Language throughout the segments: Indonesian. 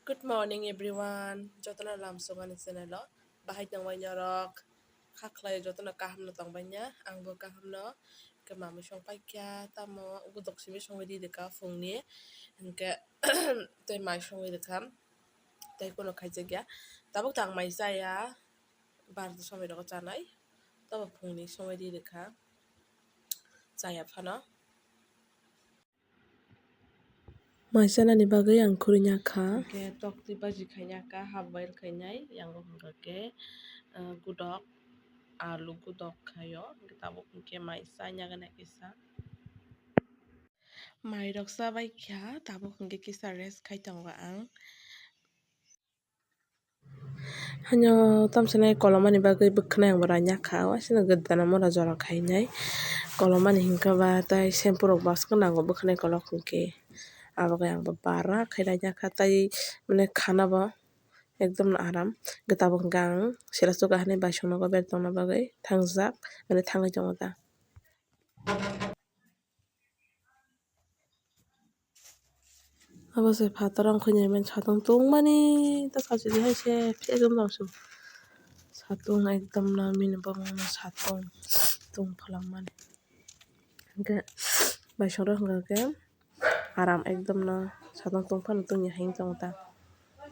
Good morning everyone. Jotana lamsongan channel bahai tangwai nyorok khaklai jotana kaham no tangbanya angbo kaham no kemami song paikya tamo gudok simi song wedi deka fungni hingke tei mai song wedi kam tei kono khaijagya tabuk tang mai saya bar somai rok chanai tabo fungni song wedi deka chaya phano maisana ni bagui ang khurinya kha ke tokti baji khainya ka half boil khainai yango hingka ke gudok alu gudok khayo tabuk hingke maisa nyagana kisa mai rok chabai kha tabuk hingke kisa rest khai tongo ang hanyo tamsanai kolomani bagui bwkhwnai ang bo raina kha wasino gana mona jora khainai kolomani hingka ba tei shampoo rok baskang nango bwkhwnai kolok hingke abogai ang bo bara khai raina kha tei mane khana bo ekdom aram tabuk hingke ang sera chuka hinui bai songnogo beri tongna bagui thangjak mane thangui tongo ta. Abo se fatar rong khwnai mani satung tungmani ta sajagoi haise phejum rok satung ekdom na mini bongni satung tungfalangmani hingke bai songrok hingka ke aram ekdom no satung tungfano tungya hayung tongo ta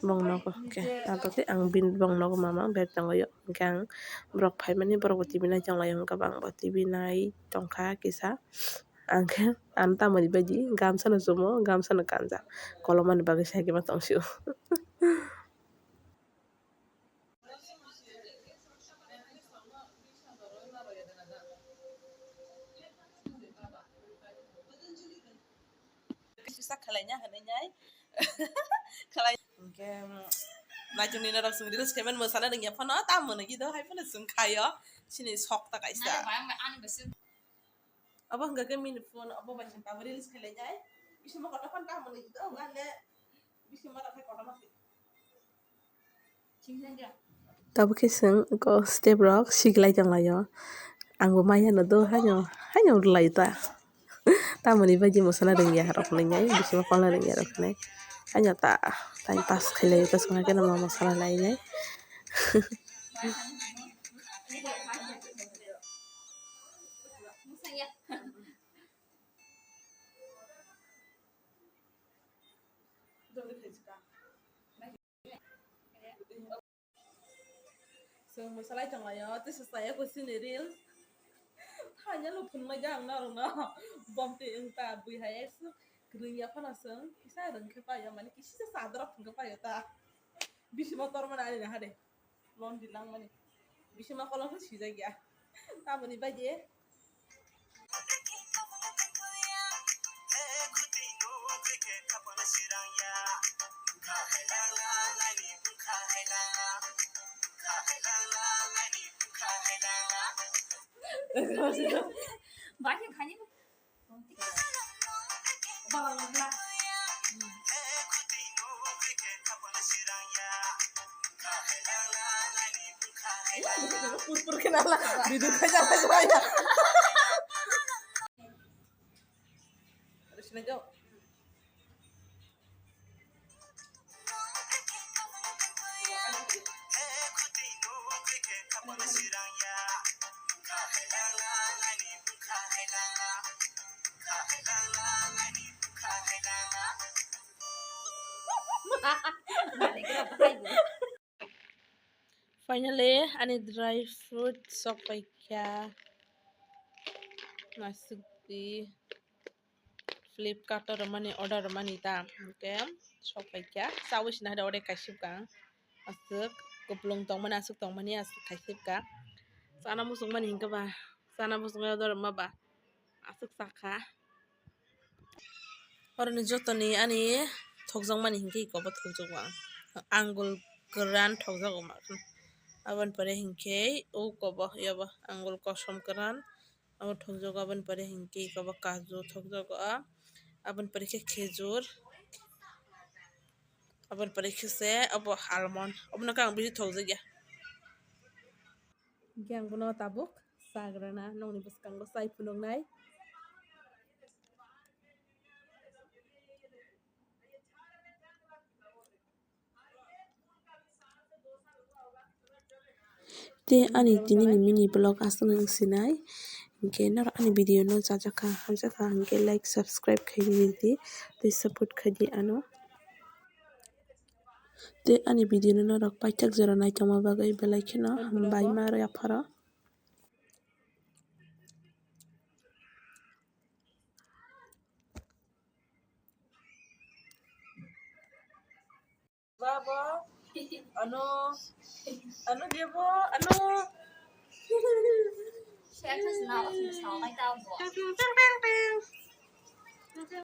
bong nogo hingke aboni ang bini bong nogo mama beri tongoyo hingke ang borok faimani borok bo tv nai tonglai o hingke ang bo tv nai tongkha kisa angkhe ang tamoni baidi gamsa no chumo gamsa no kanjak kolomani bagui saikima tongsiyo. Bisa khalainya hanainyai hingke naitong ni norok sung reels kaiman mosana ringya phano tamoni gido hai phano sung khayo sini sok ta kaisa abo hingka ke mini phone abo bai sung tamo reels khalainyai bisimo koto phano tamoni gido ngale bisimo rok hai koto no tabo ke sung ko step rok siglai tonglaio angbo maya no do haino lai ta tamoni baidi mosana ringya rok hinui bisimo pala ringya rok hinui haino ta time pass khailai tasma ke no mosala lainai sung mosalai tonglaio tisa saya ko sini reels hanya lo phunmai jang narok no bomti engta bui hai su kringya phano sung kisa rengkhe paio mane kisa sadorok phunka paio ta bisimo tormani ani na hade lon dilang mani bisimo kolom khe sijakya tamoni baidi Banyak hanya pur kenala biduk aja aja terus nego finally ani dry fruit sok paikya masuk di Flipkart mani order mani ta hingke sok paikya chawi sina hade ore kaisipka asuk kuplung tongmani asuk tongmani asuk kaisipka chana musuk mani hingke ba chana musuk order ma ba asuk chakha oroni jotoni ani thokjakmani hingke ikobo thokjago ang angul goran thokjago aboni pore hingke ukobo yobo angul kosom goran abo thokjago aboni pore hingke ikobo kaju thokjago aboni pore khe khejur aboni pore khese abo almond obono khe ang bisi thokjakya hingke ang bono tabuk chagrana nongni bwskango chai phunuknai. Te ani dinini mini blog asal nang sinai. Hingke nar ani video no jajaka hamjaka hingke like subscribe khaidi di te support khaidi ano. Te ani video no rok paithak jora naitongma bagui belai kheno hambai ma yapharo. Babo, ano Debo, ano?